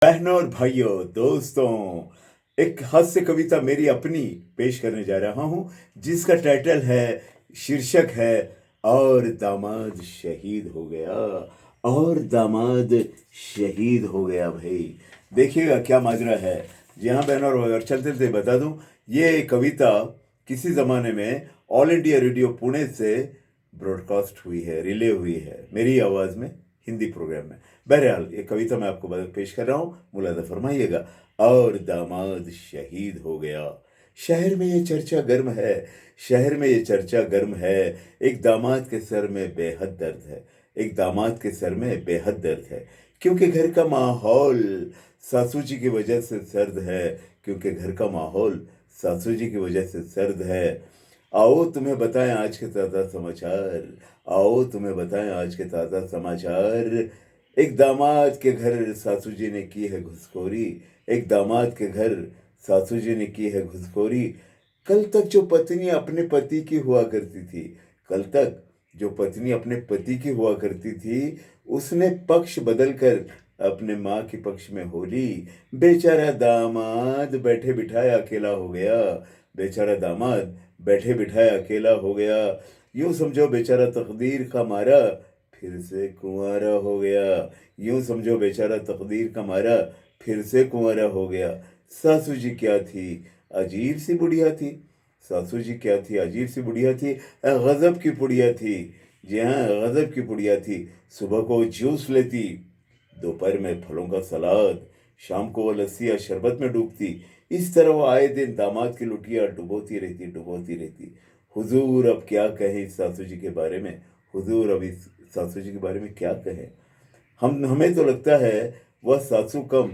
बहनों और भाइयों, दोस्तों, एक हास्य कविता मेरी अपनी पेश करने जा रहा हूं जिसका टाइटल है, शीर्षक है, और दामाद शहीद हो गया। और दामाद शहीद हो गया। भाई देखिएगा क्या माजरा है। जी हाँ बहनों और चलते चलते बता दूं, ये कविता किसी ज़माने में ऑल इंडिया रेडियो पुणे से ब्रॉडकास्ट हुई है, रिले हुई है मेरी आवाज़ में, हिंदी प्रोग्राम में। बहरहाल ये कविता मैं आपको पेश कर रहा हूँ, मुलाजा फरमाइएगा। और दामाद शहीद हो गया। शहर में ये चर्चा गर्म है, शहर में ये चर्चा गर्म है। एक दामाद के सर में बेहद दर्द है, एक दामाद के सर में बेहद दर्द है। क्योंकि घर का माहौल सासू जी की वजह से सर्द है, क्योंकि घर का माहौल सासू जी की वजह से सर्द है। आओ तुम्हें बताएं आज के ताज़ा समाचार, आओ तुम्हें बताएं आज के ताज़ा समाचार। एक दामाद के घर सासू जी ने की है घुसखोरी, एक दामाद के घर सासू जी ने की है घुसखोरी। कल तक जो पत्नी अपने पति की हुआ करती थी, कल तक जो पत्नी अपने पति की हुआ करती थी, उसने पक्ष बदलकर अपने माँ के पक्ष में हो ली। बेचारा दामाद बैठे बिठाए अकेला हो गया, बेचारा दामाद बैठे बिठाए अकेला हो गया। यूं समझो बेचारा तकदीर का मारा फिर से कुंवारा हो गया, यूं समझो बेचारा तकदीर का मारा फिर से कुंवारा हो गया। सासू जी क्या थी, अजीब सी बुढ़िया थी, सासू जी क्या थी, अजीब सी बुढ़िया थी, गजब की पुड़िया थी। जी हाँ, गजब की पुड़िया थी। सुबह को जूस लेती, दोपहर में फलों का सलाद, शाम को वो लस्सी या शरबत में डूबती। इस तरह वो आए दिन दामाद की लुटिया डुबोती रहती, डुबोती रहती। हुजूर अब क्या कहें इस सासू जी के बारे में, हुजूर अब इस सासू जी के बारे में क्या कहें। हमें तो लगता है वह सासू कम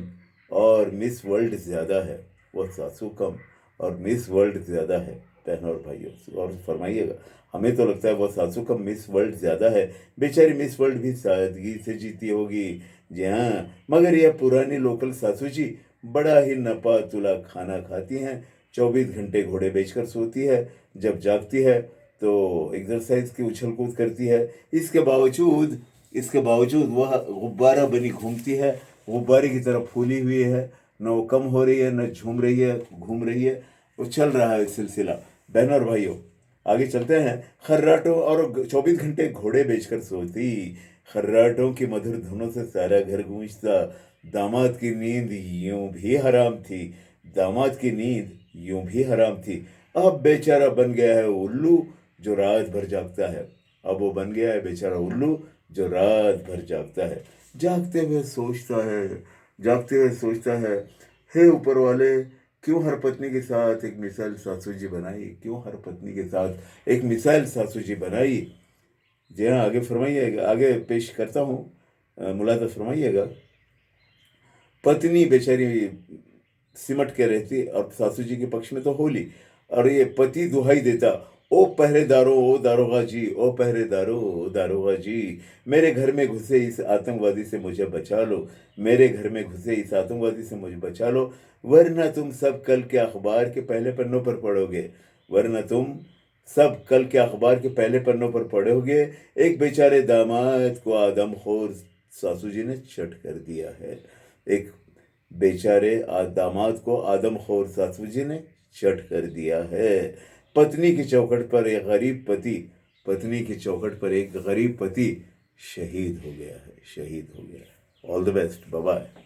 और मिस वर्ल्ड ज़्यादा है, वह सासू कम और मिस वर्ल्ड ज़्यादा है। बहनों और भाइयों और फरमाइएगा, हमें तो लगता है वह सासू कम मिस वर्ल्ड ज़्यादा है। बेचारी मिस वर्ल्ड भी सादगी से जीती होगी। जी हाँ, मगर यह पुरानी लोकल सासू जी बड़ा ही नपा तुला खाना खाती हैं, 24 घंटे घोड़े बेचकर सोती है, जब जागती है तो एक्सरसाइज की उछल कूद करती है। इसके बावजूद वह गुब्बारा बनी घूमती है, गुब्बारे की तरह फूली हुई है। न वो कम हो रही है, न झूम रही है, घूम रही है। वो चल रहा है सिलसिला। बहनों और भाइयों, आगे चलते हैं। खर्राटों और 24 घंटे घोड़े बेचकर सोती, खर्राटों की मधुर धुनों से सारा घर गूंजता। दामाद की नींद यूं भी हराम थी, दामाद की नींद यूं भी हराम थी। अब बेचारा बन गया है उल्लू जो रात भर जागता है, अब वो बन गया है बेचारा उल्लू जो रात भर जागता है। जागते हुए सोचता है, जागते हुए सोचता है, हे ऊपर वाले, क्यों हर पत्नी के साथ एक मिसाइल सासू जी बनाई, क्यों हर पत्नी के साथ एक मिसाइल सासू जी बनाई। जी हाँ, आगे फरमाइएगा, आगे पेश करता हूँ, मुलाजा फरमाइएगा। पत्नी बेचारी सिमट के रहती और सासू जी के पक्ष में तो होली, और ये पति दुहाई देता, ओ पहरेदारों, ओ दारोगा जी, ओ पहरेदारों, ओ दारोगा जी, मेरे घर में घुसे इस आतंकवादी से मुझे बचा लो, मेरे घर में घुसे इस आतंकवादी से मुझे बचा लो, वरना तुम सब कल के अखबार के पहले पन्नों पर पढ़ोगे, वरना तुम सब कल के अखबार के पहले पन्नों पर पढ़ोगे। एक बेचारे दामाद को आदमखोर सासू जी ने चट कर दिया है, एक बेचारे दामाद को आदमखोर सासू जी ने चट कर दिया है। पत्नी की चौखट पर एक गरीब पति, पत्नी की चौखट पर एक गरीब पति शहीद हो गया है, शहीद हो गया। All the best, bye bye.